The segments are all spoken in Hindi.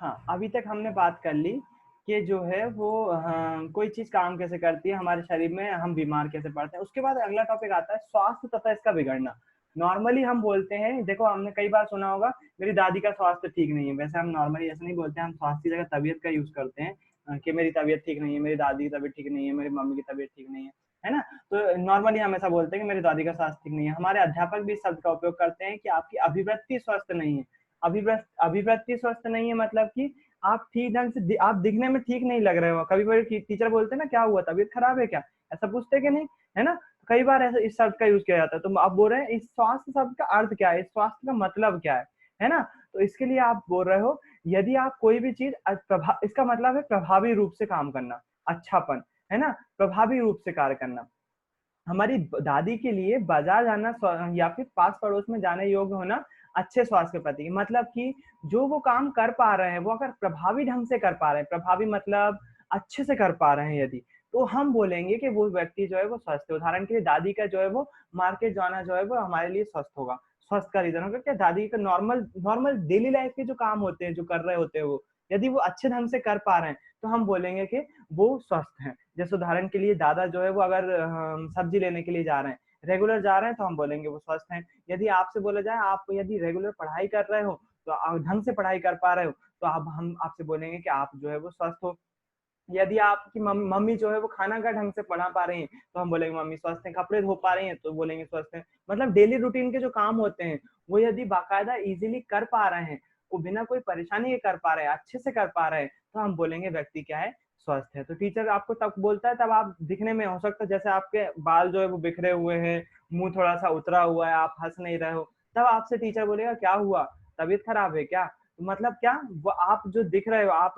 हाँ, अभी तक हमने बात कर ली कि जो है वो कोई चीज़ काम कैसे करती है हमारे शरीर में, हम बीमार कैसे पड़ते हैं। उसके बाद अगला टॉपिक आता है स्वास्थ्य तथा इसका बिगड़ना। नॉर्मली हम बोलते हैं, देखो हमने कई बार सुना होगा मेरी दादी का स्वास्थ्य ठीक नहीं है। वैसे हम नॉर्मली ऐसे नहीं बोलते हैं, हम स्वास्थ्य की जगह तबीयत का यूज़ करते हैं कि मेरी तबीयत ठीक नहीं है, मेरी दादी की तबीयत ठीक नहीं है, मेरी मम्मी की तबीयत ठीक नहीं है ना? तो नॉर्मली हम ऐसा बोलते हैं कि मेरी दादी का स्वास्थ्य ठीक नहीं है। हमारे अध्यापक भी इस शब्द का उपयोग करते हैं कि आपकी अभिवृत्ति स्वस्थ नहीं है। अभिवृत्ति स्वस्थ नहीं है मतलब कि आप ठीक ढंग से आप दिखने में ठीक नहीं लग रहे हो। कभी-कभी टीचर बोलते हैं ना, क्या हुआ, तबीयत खराब है क्या? ऐसा पूछते हैं कि नहीं, है ना? कई बार ऐसे इस शब्द का यूज़ किया जाता है। तो आप बोल रहे हैं इस स्वास्थ्य शब्द का अर्थ क्या है? इस स्वास्थ्य का मतलब क्या है ना? तो इसके लिए आप बोल रहे हो, यदि आप कोई भी चीज़ इसका मतलब है प्रभावी रूप से काम करना, अच्छापन, है ना? प्रभावी रूप से कार्य करना। हमारी दादी के लिए बाजार जाना या फिर पास पड़ोस में जाने योग्य होना अच्छे स्वास्थ्य के प्रति, मतलब कि जो वो काम कर पा रहे हैं वो अगर प्रभावी ढंग से कर पा रहे हैं, प्रभावी मतलब अच्छे से कर पा रहे हैं यदि, तो हम बोलेंगे कि वो व्यक्ति जो है वो स्वस्थ है। उदाहरण के लिए दादी का जो है वो मार्केट जाना जो है वो हमारे लिए स्वस्थ होगा, स्वस्थ का रीजन होगा क्या, दादी का नॉर्मल नॉर्मल डेली लाइफ के जो काम होते हैं, जो कर रहे होते हैं वो, यदि वो अच्छे ढंग से कर पा रहे हैं तो हम बोलेंगे कि वो स्वस्थ हैं। जैसे उदाहरण के लिए दादा जो है वो अगर सब्जी लेने के लिए जा रहे हैं, रेगुलर जा रहे हैं, तो हम बोलेंगे वो स्वस्थ हैं। यदि आपसे बोला जाए आप यदि रेगुलर पढ़ाई कर रहे हो, तो ढंग से पढ़ाई कर पा रहे हो, तो आप हम आपसे बोलेंगे कि आप जो है वो स्वस्थ हो। यदि आपकी मम्मी जो है वो खाना का ढंग से बना पा रही हैं, तो हम बोलेंगे मम्मी स्वस्थ हैं। कपड़े धो पा रही हैं, तो बोलेंगे स्वस्थ हैं। मतलब डेली रूटीन के जो काम होते हैं, वो यदि बाकायदा ईज़िली कर पा रहे हैं, वो बिना कोई परेशानी के कर पा रहे हैं, अच्छे से कर पा रहे हैं, तो हम बोलेंगे व्यक्ति क्या है, स्वस्थ है। तो टीचर आपको तब बोलता है, तब आप दिखने में हो सकता है जैसे आपके बाल जो है वो बिखरे हुए हैं, मुँह थोड़ा-सा उतरा हुआ है, आप हँस नहीं रहे हो, तब आपसे टीचर बोलेगा क्या हुआ? तबीयत खराब है क्या? मतलब क्या, वो आप जो दिख रहे हो, आप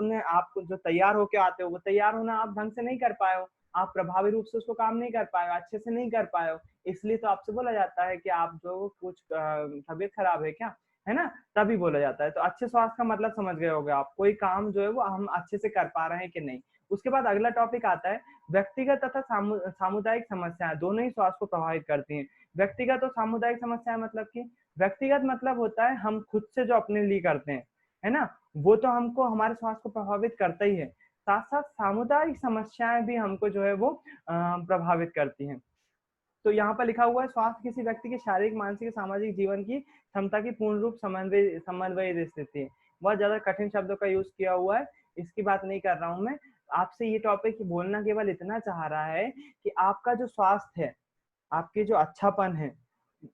जो तैयार होके आते हो, वो तैयार होना आप ढंग से नहीं कर पाए हो। आप प्रभावी रूप से उसको काम नहीं कर पाए हो, अच्छे से नहीं कर पाए हो। इसलिए तो आपसे बोला जाता है कि आप जो कुछ तबीयत खराब है क्या? है ना? तभी बोला जाता है। तो अच्छे स्वास्थ्य का मतलब समझ गए होंगे आप। कोई काम जो है वो हम अच्छे से कर पा रहे हैं कि नहीं। उसके बाद अगला टॉपिक आता है व्यक्तिगत तथा सामुदायिक समस्याएँ, दोनों ही स्वास्थ्य को प्रभावित करती हैं। व्यक्तिगत और सामुदायिक समस्याएँ मतलब कि व्यक्तिगत मतलब होता है हम खुद से जो अपने लिए करते हैं। है ना? वो तो हमको हमारे स्वास्थ्य को प्रभावित करता ही है। साथ-साथ सामुदायिक समस्याएँ भी हमको जो है वो प्रभावित करती हैं। तो यहाँ पर लिखा हुआ है स्वास्थ्य किसी व्यक्ति के शारीरिक, मानसिक, सामाजिक जीवन की क्षमता की पूर्ण रूप समन्वयित स्थिति है। बहुत ज़्यादा कठिन शब्दों का यूज़ किया हुआ है, इसकी बात नहीं कर रहा हूँ मैं। आपसे ये टॉपिक बोलना केवल इतना चाह रहा है कि आपका जो स्वास्थ्य है, आपके जो अच्छापन है,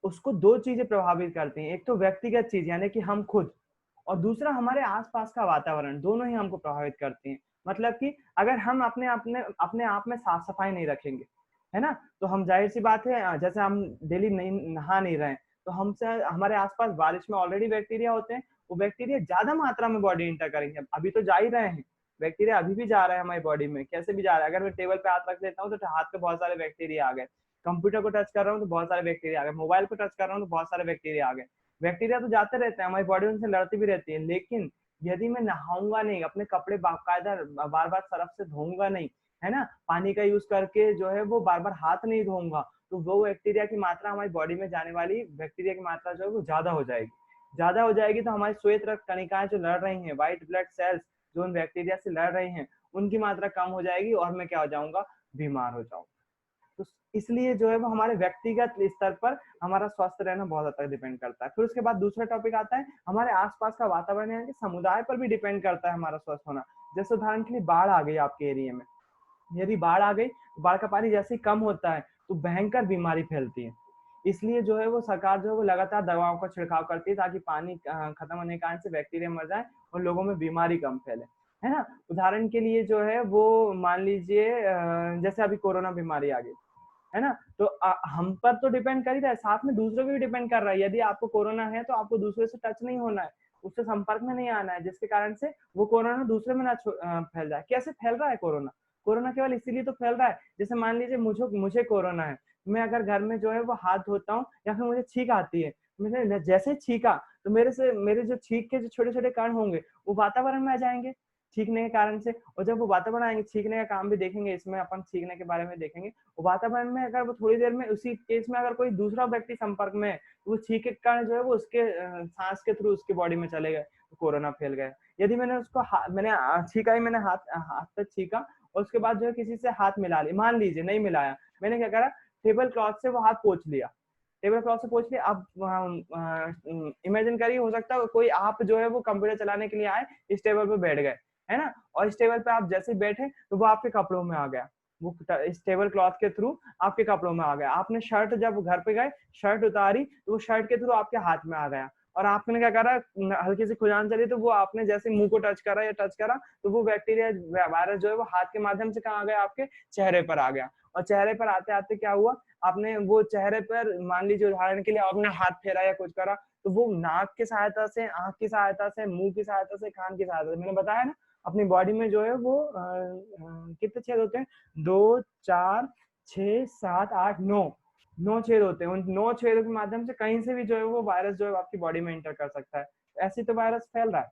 उसको 2 चीज़ें प्रभावित करती हैं। एक तो व्यक्तिगत चीज़ यानी कि हम खुद, और दूसरा हमारे आस-पास का वातावरण, दोनों ही हमको प्रभावित करती हैं। मतलब कि अगर हम अपने आप में साफ-सफाई नहीं रखेंगे, है ना? तो हम ज़ाहिर-सी बात है जैसे हम डेली नहीं नहा नहीं रहे हैं, तो हमसे हमारे आस-पास बारिश में ऑलरेडी बैक्टीरिया होते हैं, वो बैक्टीरिया ज़्यादा मात्रा में बॉडी एंटर करेंगे। अभी तो जा ही रहे हैं, बैक्टीरिया अभी भी जा रहे हैं हमारी बॉडी में, कैसे भी जा रहा है। अगर मैं टेबल पे हाथ रख देता हूँ, तो हाथ पे बहुत सारे बैक्टीरिया आ गए। कंप्यूटर को टच कर रहा हूँ, तो बहुत सारे बैक्टीरिया आ गए। मोबाइल को टच कर रहा हूँ, तो बहुत सारे बैक्टीरिया आ गए। बैक्टीरिया तो जाते रहते हैं, हमारी बॉडी उनसे लड़ती भी रहती है, लेकिन यदि मैं नहाऊँगा नहीं, अपने कपड़े बाकायदा बार-बार सरफ से धोऊँगा नहीं, है ना? पानी का यूज़ करके जो है वो बार-बार हाथ नहीं धोऊँगा, तो वो बैक्टीरिया की मात्रा, हमारी बॉडी में जाने वाली बैक्टीरिया की मात्रा जो है वो ज़्यादा हो जाएगी। ज़्यादा हो जाएगी तो हमारी श्वेत रक्त कणिकाएँ जो लड़ रही हैं, व्हाइट ब्लड सेल्स जो उन बैक्टीरिया से लड़ रही हैं, उनकी मात्रा कम हो जाएगी और मैं क्या हो जाऊँगा? बीमार हो जाऊँगा। तो इसलिए जो है वो हमारे व्यक्तिगत स्तर पर हमारा स्वस्थ रहना बहुत हद तक डिपेंड करता है। फिर उसके बाद दूसरा टॉपिक आता है हमारे आस-पास का वातावरण यानी कि समुदाय पर भी डिपेंड करता है हमारा स्वस्थ होना। जैसे उदाहरण के लिए बाढ़ आ गई आपके एरिया में, यदि बाढ़ आ गई, तो बाढ़ का पानी जैसे ही कम होता है, तो भयंकर बीमारी फैलती है। इसलिए जो है वो सरकार जो है वो लगातार दवाओं का छिड़काव करती है ताकि पानी खत्म होने के कारण से बैक्टीरिया मर जाए और लोगों में बीमारी कम फैले। है ना? उदाहरण के लिए जो है वो मान लीजिए जैसे अभी कोरोना बीमारी आ गई। है ना? तो हम पर तो डिपेंड कर ही रहा है, साथ में दूसरों पे भी डिपेंड कर रहा है। यदि आपको कोरोना है, तो आपको दूसरे से टच नहीं होना है, उससे संपर्क में नहीं आना है, जिसके कारण से वो कोरोना दूसरे में ना फैल जाए। कैसे फैल रहा है कोरोना? कोरोना केवल इसीलिए तो फैल रहा है, जैसे मान लीजिए मुझे मुझे कोरोना है, मैं अगर घर में जो है वो हाथ धोता हूँ या फिर मुझे छींक आती है, मैंने जैसे ही छींका, तो मेरे जो छींक के जो छोटे-छोटे कण होंगे, वो वातावरण में आ जाएँगे। छींकने के कारण से, और जब वो वातावरण आएंगे, छींकने का काम भी देखेंगे इसमें, अपन छींकने के बारे में देखेंगे। वो वातावरण में अगर वो थोड़ी देर में, उसी केस में अगर कोई दूसरा व्यक्ति संपर्क में है, वो छींक के कारण जो है वो उसके सांस के थ्रू उसकी बॉडी में चले गए, तो कोरोना फैल गया। यदि मैंने उसको मैंने छींका ही, मैंने हाथ हाथ पे छींका और उसके बाद जो है किसी से हाथ मिला लिया, मान लीजिए नहीं मिलाया, मैंने क्या करा, टेबल क्लॉथ से वो हाथ पोंछ लिया, टेबल क्लॉथ से पोंछ लिया। अब इमेजिन करिए, हो सकता है कोई आप जो है वो कंप्यूटर चलाने के लिए आए, इस टेबल पे बैठ गए, है ना, और इस टेबल पे आप जैसे ही बैठे तो वो आपके कपड़ों में आ गया, वो इस टेबल क्लॉथ के थ्रू आपके कपड़ों में आ गया। आपने शर्ट, जब घर पे गए शर्ट उतारी तो वो शर्ट के थ्रू आपके हाथ में आ गया, और आपने क्या करा, हल्की सी खुजान चली तो वो आपने जैसे मुंह को टच करा या टच करा तो वो बैक्टीरिया वायरस जो है वो हाथ के माध्यम से कहाँ आ गया, आपके चेहरे पर आ गया। और चेहरे पर आते आते क्या हुआ, आपने वो चेहरे पर, मान लीजिए उदाहरण के लिए आपने हाथ फेरा या कुछ करा, तो वो नाक की सहायता से, आंख की सहायता से, मुंह की सहायता से, कान की सहायता से, मैंने बताया ना, अपनी बॉडी में जो है वो कितने छेद होते हैं, 2, 4, 6, 7, 8, 9, 9 छेद होते हैं। उन 9 छेदों के माध्यम से कहीं से भी जो है वो वायरस जो है आपकी बॉडी में एंटर कर सकता है। ऐसे तो वायरस फैल रहा है।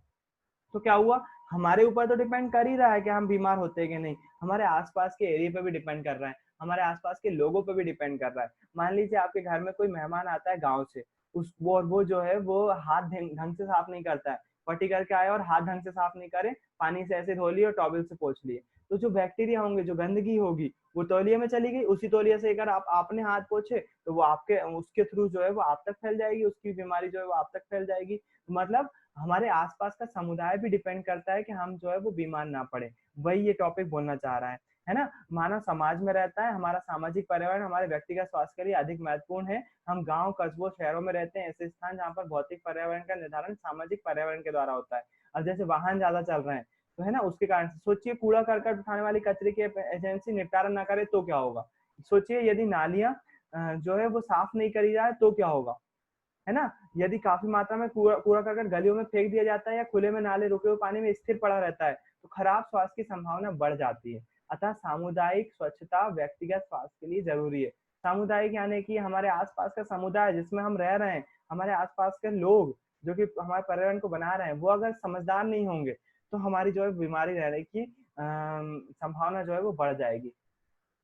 तो क्या हुआ, हमारे ऊपर तो डिपेंड कर ही रहा है कि हम बीमार होते हैं कि नहीं, हमारे आसपास के एरिया पे भी डिपेंड कर रहा है, हमारे आसपास के लोगों पे भी डिपेंड कर रहा है। मान लीजिए आपके घर में कोई मेहमान आता है गाँव से, वो जो है वो हाथ ढंग से साफ नहीं करता है, पट्टी करके आए और हाथ ढंग से साफ नहीं करे, पानी से ऐसे धो लिए और टॉवल से पोंछ लिए, तो जो बैक्टीरिया होंगे, जो गंदगी होगी, वो तौलिए में चली गई, उसी तौलिए से अगर आपने हाथ पोछे तो वो आपके, उसके थ्रू जो है वो आप तक फैल जाएगी, उसकी बीमारी जो है वो आप तक फैल जाएगी। मतलब हमारे आसपास का समुदाय भी डिपेंड करता है कि हम जो है वो बीमार ना पड़े, वही ये टॉपिक बोलना चाह रहा है ना। मानव समाज में रहता है, हमारा सामाजिक पर्यावरण हमारे व्यक्तिगत स्वास्थ्य के लिए अधिक महत्वपूर्ण है। हम गांव, कस्बों, शहरों में रहते हैं, ऐसे स्थान जहाँ पर भौतिक पर्यावरण का निर्धारण सामाजिक पर्यावरण के द्वारा होता है। अब जैसे वाहन ज्यादा चल रहे हैं तो है ना, उसके कारण से सोचिए, कूड़ा करकट उठाने वाली कचरे की एजेंसी निपटारा ना करे तो क्या होगा। सोचिए यदि नालियां जो है वो साफ नहीं करी जाए तो क्या होगा, है ना। यदि काफी मात्रा में कूड़ा करकट गलियों में फेंक दिया जाता है या खुले में नाले रुके हुए पानी में स्थिर पड़ा रहता है तो खराब स्वास्थ्य की संभावना बढ़ जाती है। अतः सामुदायिक स्वच्छता व्यक्तिगत स्वास्थ्य के लिए जरूरी है। सामुदायिक यानी कि हमारे आसपास का समुदाय जिसमें हम रह रहे हैं, हमारे आसपास के लोग जो कि हमारे पर्यावरण को बना रहे हैं, वो अगर समझदार नहीं होंगे तो हमारी जो है बीमारी रहने की संभावना जो है वो बढ़ जाएगी।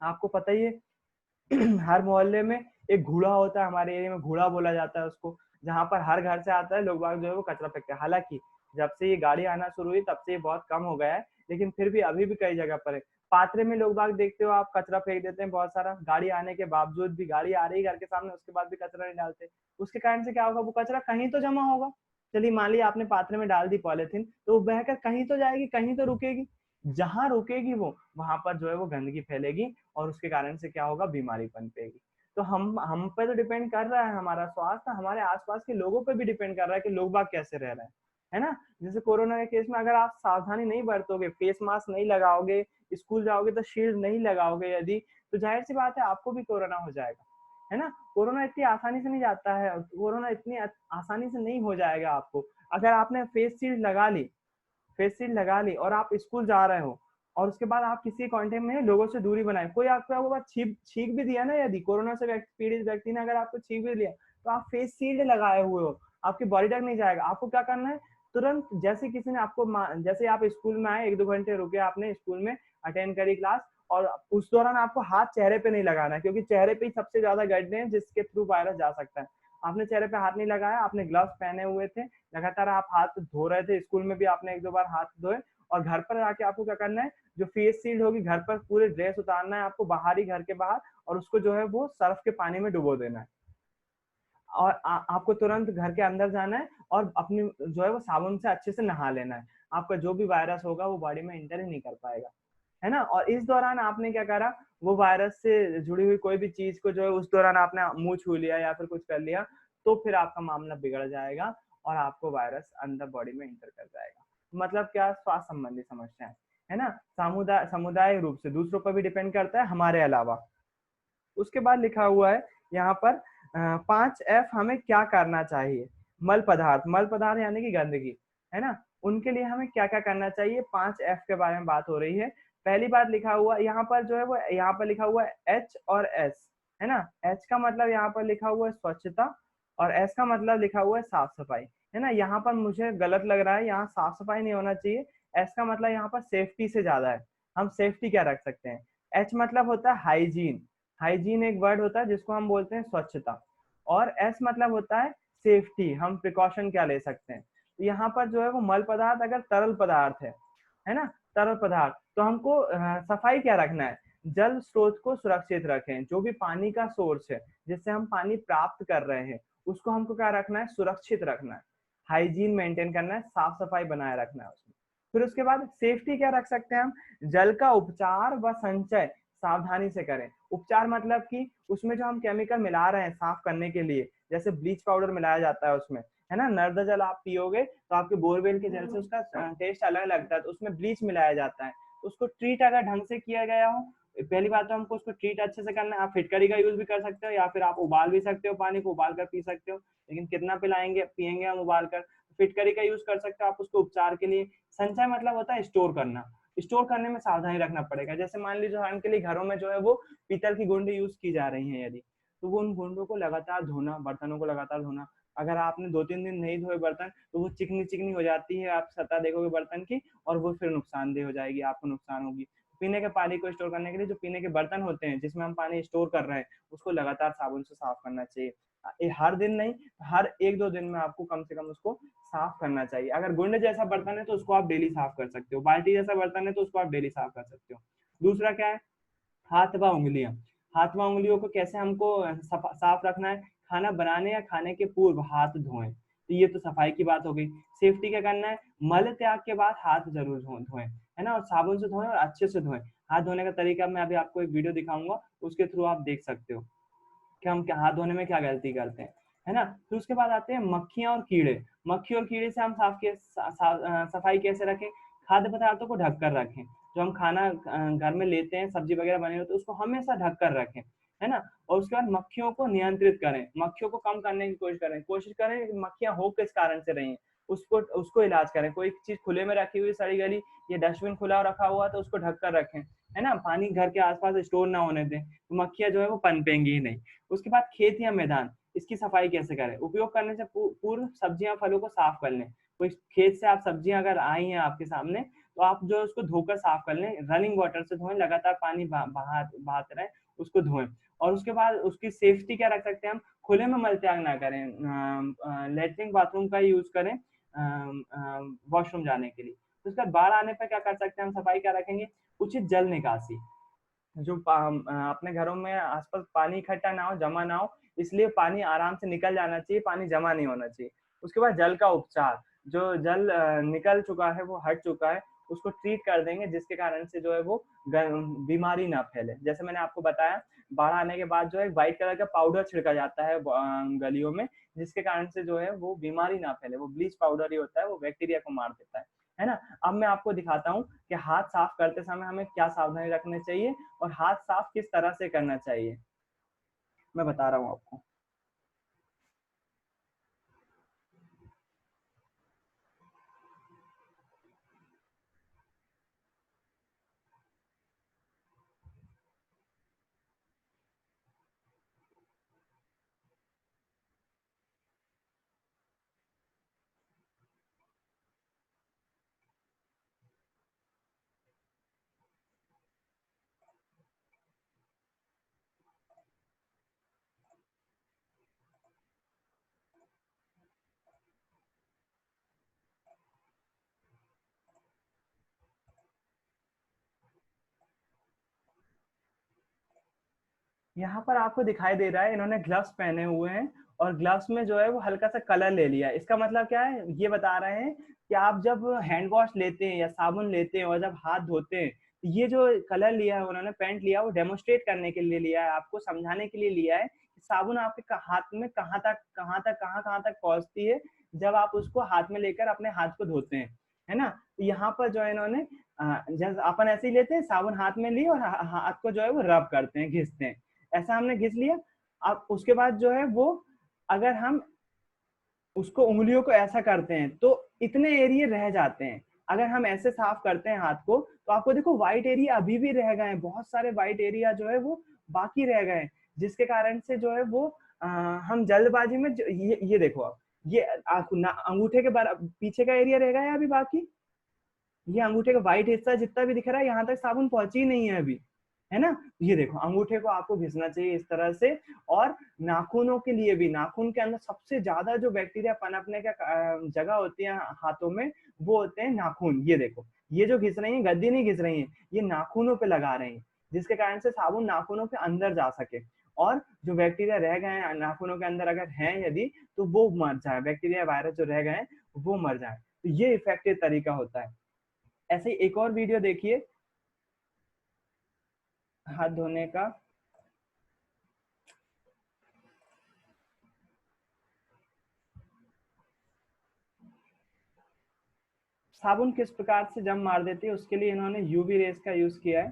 आपको पता ही है हर मोहल्ले में एक घूड़ा होता है, हमारे एरिया में घूड़ा बोला जाता है उसको, जहाँ पर हर घर से आता है, लोग बाग जो है वो कचरा फेंकते हैं। हालांकि जब से ये गाड़ी आना शुरू हुई तब से ये बहुत कम हो गया है, लेकिन फिर भी अभी भी कई जगह पर है। पात्रे में लोग बाग देखते हो आप, कचरा फेंक देते हैं बहुत सारा, गाड़ी आने के बावजूद भी, गाड़ी आ रही है घर के सामने उसके बाद भी कचरा नहीं डालते। उसके कारण से क्या होगा, वो कचरा कहीं तो जमा होगा। चलिए मान लिया आपने पात्रे में डाल दी पॉलिथीन, तो वो बहकर कहीं तो जाएगी, कहीं तो रुकेगी, जहां रुकेगी वो वहां पर जो है वो गंदगी फैलेगी और उसके कारण से क्या होगा, बीमारी पनपेगी। तो हम पे तो डिपेंड कर रहा है हमारा स्वास्थ्य, हमारे आसपास के लोगों पे भी डिपेंड कर रहा है कि लोग बाग कैसे रह रहे हैं, है ना। जैसे कोरोना के केस में अगर आप सावधानी नहीं बरतोगे, फेस मास्क नहीं लगाओगे, स्कूल जाओगे तो शील्ड नहीं लगाओगे यदि, तो जाहिर सी बात है आपको भी कोरोना हो जाएगा, है ना। कोरोना इतनी आसानी से नहीं जाता है, कोरोना इतनी आसानी से नहीं हो जाएगा आपको। अगर आपने फेस शील्ड लगा ली और आप स्कूल जा रहे हो और उसके बाद आप किसी कांटेक्ट में लोगों से दूरी बनाए, कोई आपको बात छींक भी दिया ना, यदि कोरोना से पीड़ित व्यक्ति ने अगर आपको छींक भी लिया तो आप फेस शील्ड लगाए हुए हो, आपकी बॉडी तक नहीं जाएगा। आपको क्या करना है, तुरंत जैसे किसी ने आपको, जैसे आप स्कूल में आए, 1-2 घंटे रुके, आपने स्कूल में अटेंड करी क्लास, और उस दौरान आपको हाथ चेहरे पे नहीं लगाना है, क्योंकि चेहरे पे ही सबसे ज्यादा गड्ढे हैं जिसके थ्रू वायरस जा सकता है। आपने चेहरे पे हाथ नहीं लगाया, आपने ग्लव्स पहने हुए थे, लगातार आप हाथ धो रहे थे, स्कूल में भी आपने 1-2 बार हाथ धोए, और घर पर आके आपको क्या करना है, जो फेस शील्ड होगी घर पर पूरे ड्रेस उतारना है आपको, बाहर ही, घर के बाहर, और उसको जो है वो सर्फ के पानी में डुबो देना है। और आपको तुरंत घर के अंदर जाना है और अपनी जो है वो साबुन से अच्छे से नहा लेना है। आपका जो भी वायरस होगा वो बॉडी में एंटर ही नहीं कर पाएगा, है ना। और इस दौरान आपने क्या करा, वो वायरस से जुड़ी हुई कोई भी चीज को जो है उस दौरान आपने मुंह छू लिया या फिर कुछ कर लिया, तो फिर आपका मामला बिगड़ जाएगा और आपको वायरस अंदर बॉडी में एंटर कर जाएगा। मतलब क्या, स्वास्थ्य संबंधी समस्याएं, है ना। समुदाय रूप से दूसरों पर भी डिपेंड करता है हमारे अलावा। उसके बाद लिखा हुआ है यहाँ पर 5 F हमें क्या करना चाहिए। मल पदार्थ यानी कि गंदगी, है ना, उनके लिए हमें क्या क्या करना चाहिए, 5 F के बारे में बात हो रही है। पहली बात लिखा हुआ यहाँ पर जो है वो, यहाँ पर लिखा हुआ है H और S, है ना। H का मतलब यहाँ पर लिखा हुआ है स्वच्छता, और S का मतलब लिखा हुआ है साफ सफाई, है ना। यहाँ पर मुझे गलत लग रहा है, यहाँ साफ सफाई नहीं होना चाहिए, एस का मतलब यहाँ पर सेफ्टी से ज्यादा है। हम सेफ्टी क्या रख सकते हैं? एच मतलब होता है हाइजीन। हाइजीन एक वर्ड होता है जिसको हम बोलते हैं स्वच्छता। और एस मतलब होता है सेफ्टी, हम प्रिकॉशन क्या ले सकते हैं। तो यहाँ पर जो है वो मल पदार्थ अगर तरल पदार्थ है ना, तरल पदार्थ, तो हमको सफाई क्या रखना है? जल स्रोत को सुरक्षित रखें। जो भी पानी का सोर्स है जिससे हम पानी प्राप्त कर रहे हैं उसको हमको क्या रखना है? सुरक्षित रखना है, हाइजीन मेंटेन करना है, साफ सफाई बनाए रखना है उसमें। फिर उसके बाद सेफ्टी क्या रख सकते हैं हम? जल का उपचार व संचय सावधानी से करें। उपचार मतलब कि उसमें जो हम केमिकल मिला रहे हैं साफ करने के लिए, जैसे ब्लीच पाउडर मिलाया जाता है उसमें, है ना। नर्मदा जल आप पियोगे तो आपके बोरवेल के जल से उसका टेस्ट अलग लगता है, तो उसमें ब्लीच मिलाया जाता है। तो उसको ट्रीट अगर ढंग से किया गया हो, पहली बात तो हमको उसको ट्रीट अच्छे से करना है। आप फिटकरी का यूज भी कर सकते हो या फिर आप उबाल भी सकते हो, पानी को उबाल कर पी सकते हो, लेकिन कितना पिलाएंगे पियेंगे हम उबाल कर। फिटकरी का यूज कर सकते हो आप उसको उपचार के लिए। संचय मतलब होता है स्टोर करना। स्टोर करने में सावधानी रखना पड़ेगा। जैसे मान लीजिए उदाहरण के लिए घरों में जो है वो पीतल की गुंडी यूज की जा रही है यदि, तो वो उन गुंडों को लगातार धोना, बर्तनों को लगातार धोना। अगर आपने 2-3 दिन नहीं धोए बर्तन तो वो चिकनी चिकनी हो जाती है, आप सतह देखोगे बर्तन की, और वो फिर नुकसानदेह हो जाएगी, आपको नुकसान होगी। पीने के पानी को स्टोर करने के लिए जो पीने के बर्तन होते हैं जिसमें हम पानी स्टोर कर रहे हैं उसको लगातार साबुन से साफ करना चाहिए। हर दिन नहीं, हर 1-2 दिन में आपको कम से कम उसको साफ करना चाहिए। अगर गुंड जैसा बर्तन है तो उसको आप डेली साफ कर सकते हो, बाल्टी जैसा बर्तन है तो उसको आप डेली साफ कर सकते हो। दूसरा क्या है? हाथ व उंगलियां। हाथ व उंगलियों को कैसे हमको साफ रखना है? खाना बनाने या खाने के पूर्व हाथ धोएं। तो ये तो सफाई की बात हो गई। सेफ्टी क्या करना है? मल त्याग के बाद हाथ जरूर धोएं, है ना, और साबुन से धोएं और अच्छे से धोएं। हाथ धोने का तरीका मैं अभी आपको एक वीडियो दिखाऊंगा, उसके थ्रू आप देख सकते हो कि हम क्या हाथ धोने में क्या गलती करते हैं, है ना। फिर उसके बाद आते हैं मक्खियां और कीड़े। मक्खी और कीड़े से हम सफाई कैसे रखें? खाद्य पदार्थों को ढक कर रखें। जो हम खाना घर में लेते हैं, सब्जी वगैरह बने होते हैं, उसको हमेशा ढक कर रखें, है ना। और उसके बाद मक्खियों को नियंत्रित करें, मक्खियों को कम करने की कोशिश करें कि मक्खियां हो किस कारण से रही हैं, उसको उसको इलाज करें। कोई चीज खुले में रखी हुई सड़ी गली, ये डस्टबिन खुला रखा हुआ तो उसको ढक कर रखें, है ना। पानी घर के आसपास स्टोर ना होने दें, तो मक्खियां जो है वो पनपेंगी ही नहीं। उसके बाद खेत या मैदान, इसकी सफाई कैसे करें? उपयोग करने से पूर्व सब्जियां फलों को साफ कर लें। कोई खेत से आप सब्जियां अगर आई हैं आपके सामने तो आप जो उसको धोकर साफ कर लें, रनिंग वाटर से धोएं, लगातार पानी बहाते रहें, उसको धोएं। और उसके बाद उसकी सेफ्टी क्या रख सकते हैं हम? खुले में मल त्याग ना करें, लेटरिन बाथरूम का यूज करें वॉशरूम जाने के लिए। तो उसके बाद बाढ़ आने पर क्या कर सकते हैं हम? सफाई क्या रखेंगे? उचित जल निकासी। जो अपने घरों में आसपास पानी इकट्ठा ना हो, जमा ना हो, इसलिए पानी आराम से निकल जाना चाहिए, पानी जमा नहीं होना चाहिए। उसके बाद जल का उपचार। जो जल निकल चुका है, वो हट चुका है, उसको ट्रीट कर देंगे जिसके कारण से जो है वो बीमारी ना फैले। जैसे मैंने आपको बताया, बाढ़ आने के बाद जो है व्हाइट कलर का पाउडर छिड़का जाता है गलियों में, जिसके कारण से जो है वो बीमारी ना फैले। वो ब्लीच पाउडर ही होता है, वो बैक्टीरिया को मार देता है ना। अब मैं आपको दिखाता हूँ कि हाथ साफ करते समय हमें क्या सावधानी रखनी चाहिए और हाथ साफ किस तरह से करना चाहिए, मैं बता रहा हूँ आपको। यहाँ पर आपको दिखाई दे रहा है इन्होंने ग्लव्स पहने हुए हैं, और ग्लव्स में जो है वो हल्का सा कलर ले लिया है। इसका मतलब क्या है? ये बता रहे हैं कि आप जब हैंड वॉश लेते हैं या साबुन लेते हैं और जब हाथ धोते हैं, तो ये जो कलर लिया है उन्होंने, पेंट लिया, वो डेमोस्ट्रेट करने के लिए लिया है, आपको समझाने के लिए लिया है कि साबुन आपके हाथ में कहाँ तक पहुंचती है जब आप उसको हाथ में लेकर अपने हाथ को धोते हैं, है ना। तो यहाँ पर जो है इन्होंने जैसे अपन ऐसे ही लेते हैं, साबुन हाथ में ली और हाथ को जो है वो रब करते हैं, घिसते हैं। ऐसा हमने घिस लिया। अब उसके बाद जो है वो, अगर हम उसको उंगलियों को ऐसा करते हैं तो इतने एरिया रह जाते हैं। अगर हम ऐसे साफ करते हैं हाथ को तो आपको देखो व्हाइट एरिया अभी भी रह गए हैं, बहुत सारे व्हाइट एरिया जो है वो बाकी रह गए हैं, जिसके कारण से जो है वो हम जल्दबाजी में ये देखो आप, ये अंगूठे के पीछे का एरिया रह गया है अभी बाकी, ये अंगूठे का व्हाइट हिस्सा जितना भी दिख रहा है यहाँ तक साबुन पहुंची नहीं है अभी, है ना। ये देखो अंगूठे को आपको घिसना चाहिए इस तरह से। और नाखूनों के लिए भी, नाखून के अंदर सबसे ज्यादा जो बैक्टीरिया पनपने का जगह होती है हाथों में, वो होते हैं नाखून। ये देखो, ये जो घिस रही है, गद्दी नहीं घिस रही है, ये नाखूनों पे लगा रही है, जिसके कारण से साबुन नाखूनों के अंदर जा सके, और जो बैक्टीरिया रह गए हैं नाखूनों के अंदर अगर हैं यदि, तो वो मर जाए, बैक्टीरिया वायरस जो रह गए हैं वो मर जाए। तो ये इफेक्टिव तरीका होता है। ऐसे ही एक और वीडियो देखिए हाथ धोने का। साबुन किस प्रकार से जम मार देती है, उसके लिए इन्होंने यूवी रेस का यूज किया है।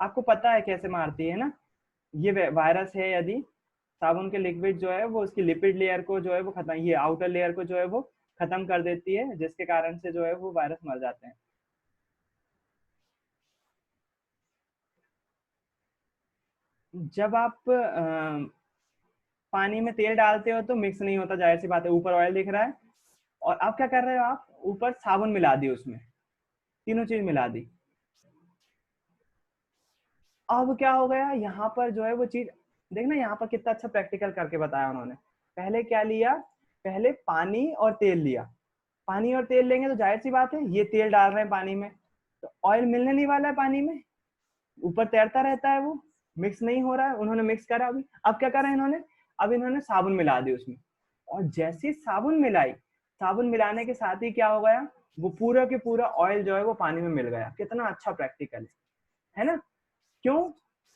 आपको पता है कैसे मारती है ना। ये वायरस है यदि, साबुन के लिक्विड जो है वो उसकी लिपिड लेयर को जो है वो खत्म, ये आउटर लेयर को जो है वो खत्म कर देती है, जिसके कारण से जो है वो वायरस मर जाते हैं। जब आप पानी में तेल डालते हो तो मिक्स नहीं होता, जाहिर सी बात है, ऊपर ऑयल दिख रहा है, और आप क्या कर रहे हो, आप ऊपर साबुन मिला दी, उसमें तीनों चीज मिला दी। अब क्या हो गया यहाँ पर जो है वो चीज, देखना यहाँ पर कितना अच्छा प्रैक्टिकल करके बताया उन्होंने। पहले क्या लिया, पहले पानी और तेल लिया। पानी और तेल लेंगे तो जाहिर सी बात है, ये तेल डाल रहे हैं पानी में, तो ऑयल मिलने नहीं वाला है पानी में, ऊपर तैरता रहता है, वो मिक्स नहीं हो रहा है। उन्होंने मिक्स करा अभी, अब क्या करा इन्होंने, अब इन्होंने साबुन मिला दी उसमें, और जैसी साबुन मिलाई, साबुन मिलाने के साथ ही क्या हो गया, वो पूरा के पूरा ऑयल जो है वो पानी में मिल गया। कितना अच्छा प्रैक्टिकल है ना। क्यों,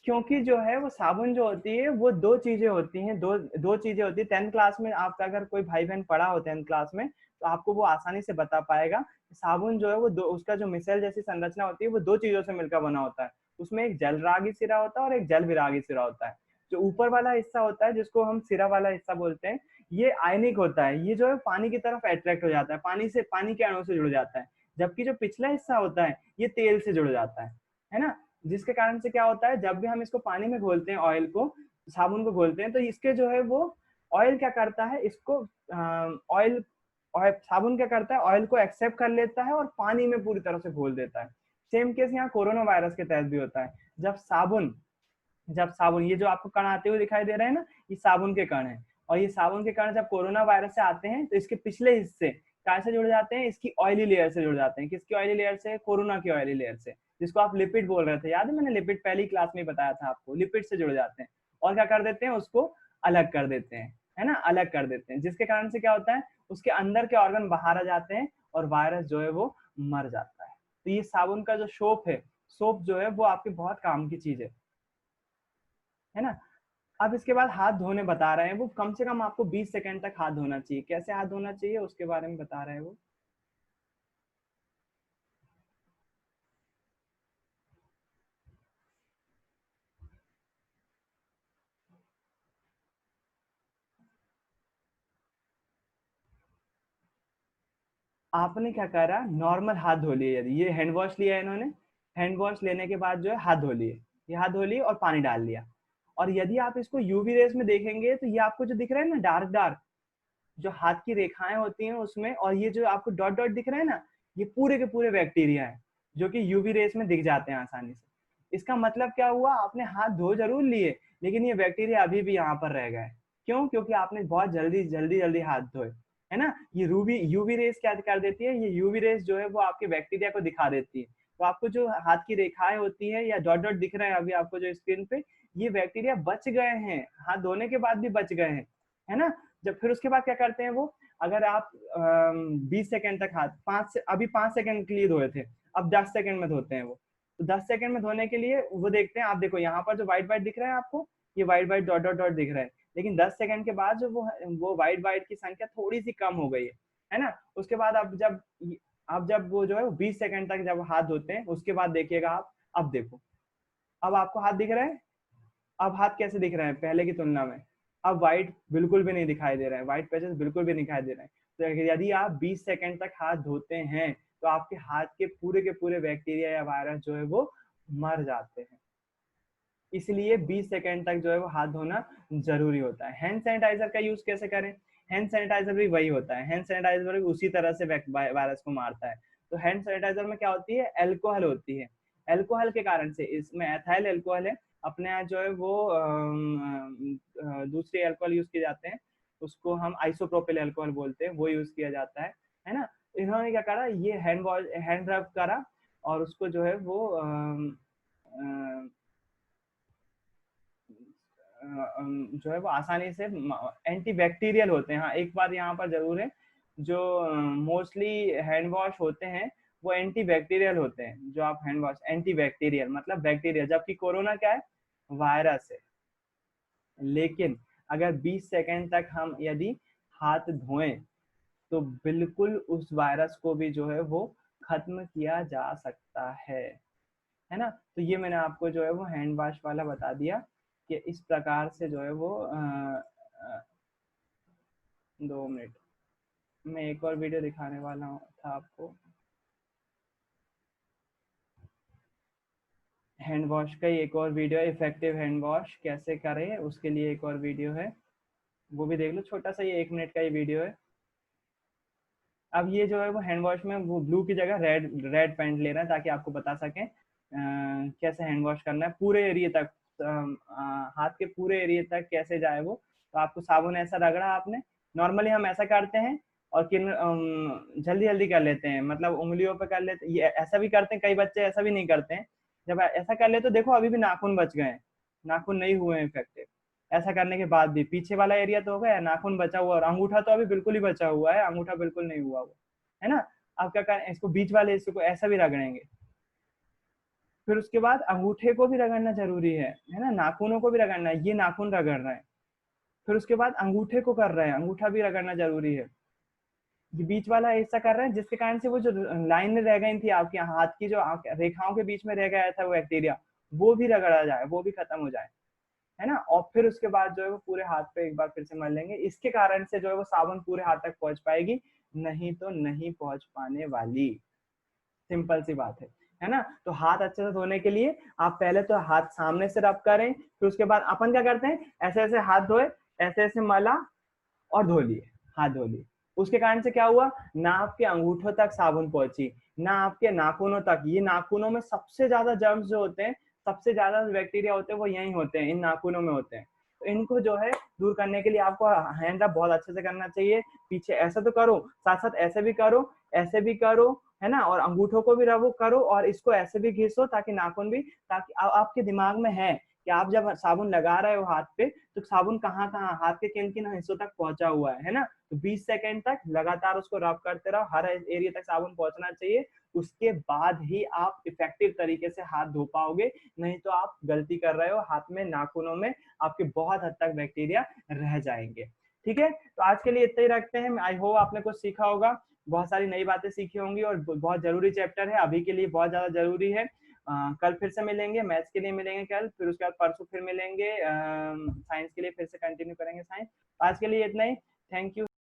क्योंकि जो है वो साबुन जो होती है वो दो चीजें होती हैं, दो दो चीजें होती है। 10th क्लास में आपका अगर कोई भाई बहन पढ़ा हो 10th क्लास में, तो आपको वो आसानी से बता पाएगा। साबुन जो है वो दो, उसका जो मिसेल जैसी संरचना होती है वो दो चीजों से मिलकर बना होता है। उसमें एक जल रागी सिरा होता है और एक जल विरागी सिरा होता है। जो ऊपर वाला हिस्सा होता है जिसको हम सिरा वाला हिस्सा बोलते हैं, ये आयनिक होता है, ये जो है पानी की तरफ अट्रैक्ट हो जाता है, पानी से, पानी के अणु से जुड़ जाता है। जबकि जो पिछला हिस्सा होता है ये तेल से जुड़ जाता है ना। जिसके कारण से क्या होता है, जब भी हम इसको पानी में घोलते हैं, ऑयल को, साबुन को घोलते हैं, तो इसके जो है वो ऑयल क्या करता है, इसको ऑयल, साबुन क्या करता है, ऑयल को एक्सेप्ट कर लेता है और पानी में पूरी तरह से घोल देता है। सेम केस यहाँ कोरोना वायरस के तहत भी होता है। जब साबुन ये जो आपको कण आते हुए दिखाई दे रहे हैं ना, ये साबुन के कण है। और ये साबुन के कण जब कोरोना वायरस से आते हैं तो इसके पिछले हिस्से कैसे जुड़ जाते हैं, इसकी ऑयली लेयर से जुड़ जाते हैं। किसकी ऑयली लेयर से, कोरोना की ऑयली लेयर से, जिसको आप लिपिड बोल रहे थे, याद है मैंने लिपिड पहली क्लास में बताया था आपको, लिपिड से जुड़ जाते हैं। और क्या कर देते हैं, उसको अलग कर देते हैं, है ना, अलग कर देते हैं, जिसके कारण से क्या होता है, उसके अंदर के ऑर्गन बाहर आ जाते हैं और वायरस जो है वो मर जाता है। तो ये साबुन का जो सोप है, सोप जो है वो आपके बहुत काम की चीज है ना। अब इसके बाद हाथ धोने बता रहे हैं वो, कम से कम आपको 20 सेकंड तक हाथ धोना चाहिए। कैसे हाथ धोना चाहिए उसके बारे में बता रहे हैं वो। आपने क्या करा, नॉर्मल हाथ धो लिए, यदि ये हैंड वॉश लिया है इन्होंने, हैंड वॉश लेने के बाद जो है हाथ धो लिए, ये हाथ धो लिए और पानी डाल लिया। और यदि आप इसको यूवी रेस में देखेंगे तो ये आपको जो दिख रहा है ना, डार्क डार्क जो हाथ की रेखाएं होती हैं उसमें, और ये जो आपको डॉट डॉट दिख रहा है ना, ये पूरे के पूरे बैक्टीरिया है जो कि यूवी रेस में दिख जाते हैं आसानी से। इसका मतलब क्या हुआ, आपने हाथ धो जरूर लिए, लेकिन ये बैक्टीरिया अभी भी यहाँ पर रह गए। क्यों, क्योंकि आपने बहुत जल्दी जल्दी जल्दी हाथ धोए, है ना। ये रूबी यूवी रेस क्या कर देती है, ये यूवी रेस जो है वो आपके बैक्टीरिया को दिखा देती है। तो आपको जो हाथ की रेखाएं होती है या डॉट डॉट दिख रहे हैं अभी आपको जो स्क्रीन पे, ये बैक्टीरिया बच गए हैं, हाथ धोने के बाद भी बच गए हैं, है ना। जब फिर उसके बाद क्या करते हैं वो, अगर आप 20 सेकंड तक हाथ, अभी 5 सेकंड के लिए धोए थे, अब 10 सेकंड में धोते हैं वो। तो 10 सेकंड में धोने के लिए वो देखते हैं, आप देखो यहाँ पर जो व्हाइट व्हाइट दिख रहा है आपको, ये white white dot dot dot दिख रहा है, लेकिन 10 सेकंड के बाद जो वो व्हाइट व्हाइट की संख्या थोड़ी सी कम हो गई है ना। उसके बाद अब जब वो जो है 20 सेकंड तक जब हाथ धोते हैं, उसके बाद देखिएगा आप, अब देखो, अब आपको हाथ दिख रहा है, अब हाथ कैसे दिख रहे हैं पहले की तुलना में, अब व्हाइट बिल्कुल भी नहीं दिखाई दे रहे हैं, व्हाइट पैचेस बिल्कुल भी नहीं दिखाई दे रहे हैं। तो यदि आप 20 सेकंड तक हाथ धोते हैं तो आपके हाथ के पूरे बैक्टीरिया या वायरस जो है वो मर जाते हैं। इसलिए 20 सेकंड तक जो है वो हाथ धोना जरूरी होता है। हैंड सैनिटाइजर का यूज कैसे करें, हैंड सैनिटाइजर भी वही होता है, हैंड सैनिटाइजर भी उसी तरह से वायरस को मारता है। तो हैंड सैनिटाइजर में क्या होती है, अल्कोहल होती है। अल्कोहल के कारण से, इसमें एथाइल अल्कोहल है, अपने यहाँ जो है वो दूसरे अल्कोहल यूज किए जाते हैं, उसको हम आइसोप्रोपिल अल्कोहल बोलते हैं, वो यूज किया जाता है ना। इन्होंने क्या करा, ये हैंड रब करा और उसको जो है वो जो है वो आसानी से एंटी बैक्टीरियल होते हैं। हाँ, एक बात यहाँ पर जरूर है, जो मोस्टली हैंड वॉश होते हैं वो एंटी बैक्टीरियल होते हैं। जो आप हैंड वॉश, एंटी बैक्टीरियल मतलब बैक्टीरिया, जबकि कोरोना क्या है, वायरस है। लेकिन अगर 20 सेकंड तक हम यदि हाथ धोएं तो बिल्कुल उस वायरस को भी जो है वो खत्म किया जा सकता है ना। तो ये मैंने आपको जो है वो हैंड वॉश वाला बता दिया कि इस प्रकार से जो है वो 2 मिनट मैं एक और वीडियो दिखाने वाला था आपको, हैंड वॉश का ही एक और वीडियो, इफेक्टिव हैंड वॉश कैसे करें उसके लिए एक और वीडियो है, वो भी देख लो, छोटा सा ये 1 मिनट का ही वीडियो है। अब ये जो है वो हैंड वॉश में वो ब्लू की जगह रेड रेड पेंट ले रहे हैं ताकि आपको बता सकें कैसे हैंड वॉश करना है पूरे एरिया तक, हाथ के पूरे एरिया तक कैसे जाए वो। तो आपको साबुन ऐसा रगड़ा आपने, नॉर्मली हम ऐसा करते हैं और जल्दी जल्दी कर लेते हैं, मतलब उंगलियों पे कर लेते हैं, ये ऐसा भी करते हैं, कई बच्चे ऐसा भी नहीं करते हैं। जब ऐसा कर ले तो देखो अभी भी नाखून बच गए हैं, नाखून नहीं हुए हैं इफेक्टिव। ऐसा करने के बाद भी पीछे वाला एरिया तो हो गया, नाखून बचा हुआ और अंगूठा तो अभी बिल्कुल ही बचा हुआ है, अंगूठा बिल्कुल नहीं हुआ वो, है ना। आप क्या करें, इसको बीच वाले हिस्से को ऐसा भी रगड़ेंगे, फिर उसके बाद अंगूठे को भी रगड़ना जरूरी है ना, नाखूनों को भी रगड़ना है, ये नाखून रगड़ रहे हैं, फिर उसके बाद अंगूठे को कर रहे हैं, अंगूठा भी रगड़ना जरूरी है। ये बीच वाला हिस्सा कर रहे हैं जिसके कारण से वो जो लाइन रह गई थी आपके हाथ की, जो रेखाओं के बीच में रह गया था वो बैक्टीरिया, वो भी रगड़ा जाए, वो भी खत्म हो जाए, है ना। और फिर उसके बाद जो है वो पूरे हाथ पे एक बार फिर से मल लेंगे, इसके कारण से जो है वो साबुन पूरे हाथ तक पहुंच पाएगी, नहीं तो नहीं पहुंच पाने वाली, सिंपल सी बात है ना। तो हाथ अच्छे से धोने के लिए आप पहले तो हाथ सामने से रब करें, फिर उसके बाद अपन क्या करते हैं, ऐसे ऐसे हाथ धोए, ऐसे ऐसे मला और धो लिए, हाथ धो लिए। उसके कारण से क्या हुआ, ना आपके अंगूठों तक साबुन पहुंची, ना आपके नाखूनों तक। ये नाखूनों में सबसे ज्यादा जर्म्स जो होते हैं, सबसे ज्यादा बैक्टीरिया होते हैं वो यही होते हैं, इन नाखूनों में होते हैं। तो इनको जो है दूर करने के लिए आपको हैंड रब बहुत अच्छे से करना चाहिए। पीछे ऐसा तो करो, साथ साथ ऐसे भी करो, ऐसे भी करो, है ना, और अंगूठों को भी रबो करो और इसको ऐसे भी घिसो ताकि नाखून भी, ताकि आपके दिमाग में है कि आप जब साबुन लगा रहे हो हाथ पे तो साबुन कहाँ कहाँ हाथ के किन किन हिस्सों तक पहुंचा हुआ है ना। तो 20 सेकंड तक लगातार उसको रब करते रहो, हर एरिया तक साबुन पहुंचना चाहिए। उसके बाद ही आप इफेक्टिव तरीके से हाथ धो पाओगे, नहीं तो आप गलती कर रहे हो, हाथ में नाखूनों में आपके बहुत हद तक बैक्टीरिया रह जाएंगे। ठीक है, तो आज के लिए इतना ही रखते हैं। आई होप आपने कुछ सीखा होगा, बहुत सारी नई बातें सीखी होंगी और बहुत जरूरी चैप्टर है, अभी के लिए बहुत ज्यादा जरूरी है। कल फिर से मिलेंगे, मैथ्स के लिए मिलेंगे कल, फिर उसके बाद परसों फिर मिलेंगे साइंस के लिए, फिर से कंटिन्यू करेंगे साइंस। आज के लिए इतना ही, थैंक यू।